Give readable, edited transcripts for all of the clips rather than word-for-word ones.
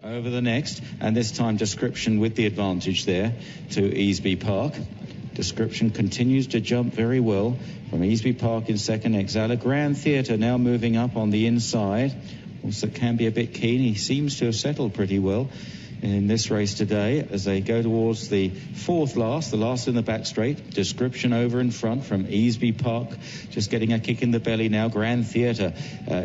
Over the next, and this time Description with the advantage there to Easby Park. Description continues to jump very well from Easby Park in second. Exala Grand Theatre now moving up on the inside. Also can be a bit keen. He seems to have settled pretty well in this race today as they go towards the fourth last, the last in the back straight. Description over in front from Easby Park, just getting a kick in the belly now. Grand Theatre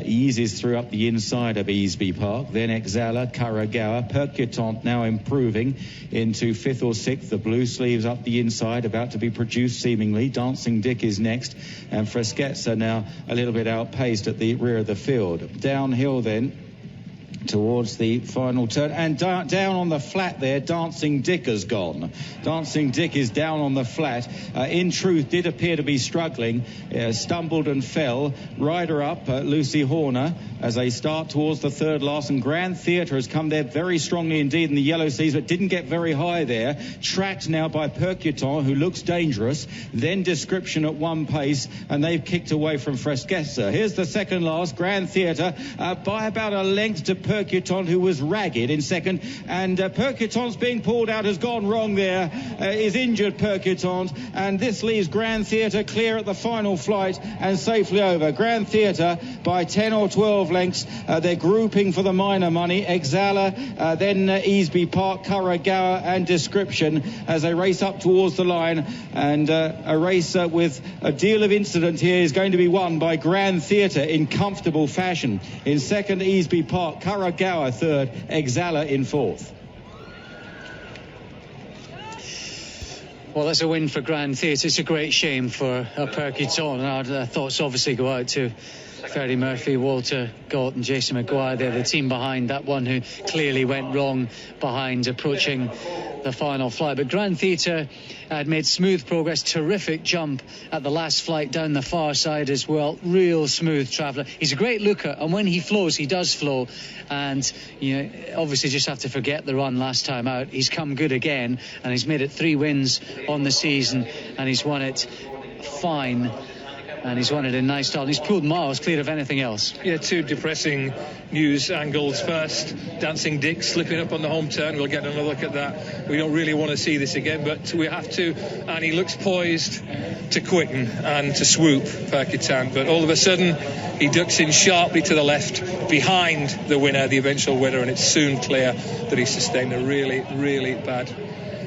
eases through up the inside of Easby Park. Then Exala, Karagawa, Percutant now improving into fifth or sixth. The blue sleeves up the inside, about to be produced seemingly. Dancing Dick is next, and Freschezza now a little bit outpaced at the rear of the field. Downhill then towards the final turn, and down on the flat there, Dancing Dick has gone. Dancing Dick is down on the flat. In truth, did appear to be struggling, stumbled and fell. Rider up, Lucy Horner, as they start towards the third last, and Grand Theatre has come there very strongly indeed in the yellow seas, but didn't get very high there. Tracked now by Percutant, who looks dangerous. Then Description at one pace, and they've kicked away from Freschezza. Here's the second last, Grand Theatre, by about a length to Percutant, who was ragged in second, and Percutant's being pulled out, has gone wrong there, is injured Percutant, and this leaves Grand Theatre clear at the final flight and safely over. Grand Theatre by 10 or 12 lengths. They're grouping for the minor money. Exala, then Easby Park, Karagawa and Description as they race up towards the line, and a race with a deal of incident here is going to be won by Grand Theatre in comfortable fashion. In second, Easby Park, Karagawa third, Exala in fourth. Well, that's a win for Grand Theatre. It's a great shame for Percutant, and our thoughts obviously go out to Ferdy Murphy, Walter Galt and Jason Maguire. They're the team behind that one who clearly went wrong behind approaching the final flight. But Grand Theatre had made smooth progress, terrific jump at the last flight down the far side as well. Real smooth traveller. He's a great looker, and when he flows, he does flow. And you know, obviously just have to forget the run last time out. He's come good again, and he's made it 3 wins on the season, and he's won it fine. And he's won it in nice style. He's pulled miles clear of anything else. Yeah, 2 depressing news angles. First, Dancing Dick slipping up on the home turn. We'll get another look at that. We don't really want to see this again, but we have to. And he looks poised to quicken and to swoop Percutant. But all of a sudden, he ducks in sharply to the left behind the winner, the eventual winner, and it's soon clear that he sustained a really, really bad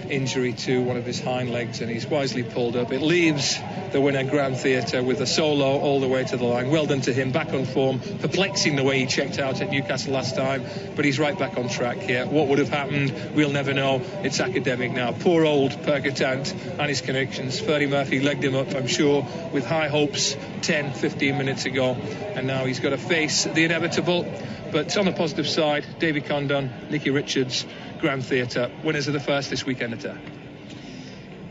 injury to one of his hind legs, and he's wisely pulled up. It leaves the winner Grand Theatre with a solo all the way to the line. Well done to him, back on form. Perplexing the way he checked out at Newcastle last time, but he's right back on track here. What would have happened, we'll never know. It's academic now. Poor old Percutant and his connections. Ferdy Murphy legged him up, I'm sure, with high hopes 10-15 minutes ago, and now he's got to face the inevitable. But on the positive side, Davy Condon, Nicky Richards, Grand Theatre, winners of the first this weekend attack.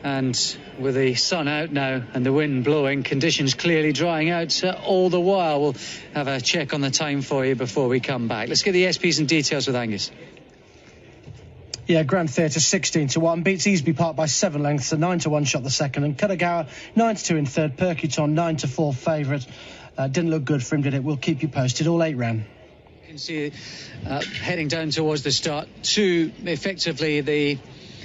And with the sun out now and the wind blowing, conditions clearly drying out all the while. We'll have a check on the time for you before we come back. Let's get the SPs and details with Angus. Yeah, Grand Theatre 16-1, beats Easby Park by 7 lengths, a 9-1 shot the second, and Karagawa 9-2 in third, Percutant 9-4 favourite. Didn't look good for him, did it? We'll keep you posted. All 8 ran. You can see heading down towards the start to effectively the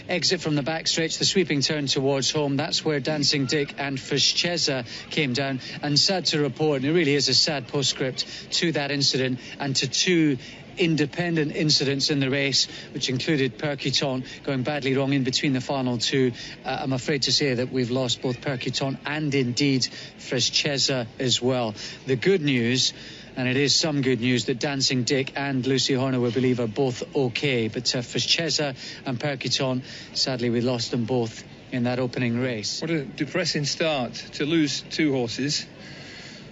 exit from the back stretch, the sweeping turn towards home. That's where Dancing Dick and Freschezza came down. And sad to report, and it really is a sad postscript to that incident and to 2 independent incidents in the race, which included Percutant going badly wrong in between the final 2. I'm afraid to say that we've lost both Percutant and indeed Freschezza as well. The good news, and it is some good news, that Dancing Dick and Lucy Horner, we believe, are both okay. But Freschezza and Percutant, sadly, we lost them both in that opening race. What a depressing start. To lose 2 horses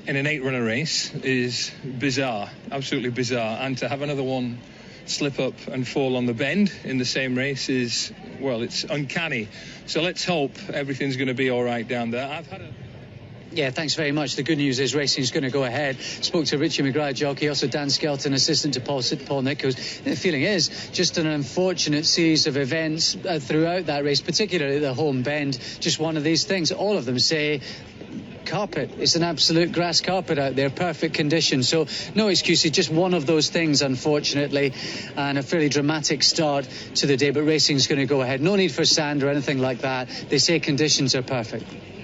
in an 8-runner race is bizarre, absolutely bizarre. And to have another one slip up and fall on the bend in the same race is, well, it's uncanny. So let's hope everything's going to be all right down there. Yeah, thanks very much. The good news is racing's going to go ahead. Spoke to Richie McGrath, jockey, also Dan Skelton, assistant to Paul Nichols. The feeling is just an unfortunate series of events throughout that race, particularly the home bend. Just one of these things. All of them say carpet. It's an absolute grass carpet out there, perfect condition. So no excuses, just one of those things, unfortunately, and a fairly dramatic start to the day. But racing's going to go ahead. No need for sand or anything like that. They say conditions are perfect.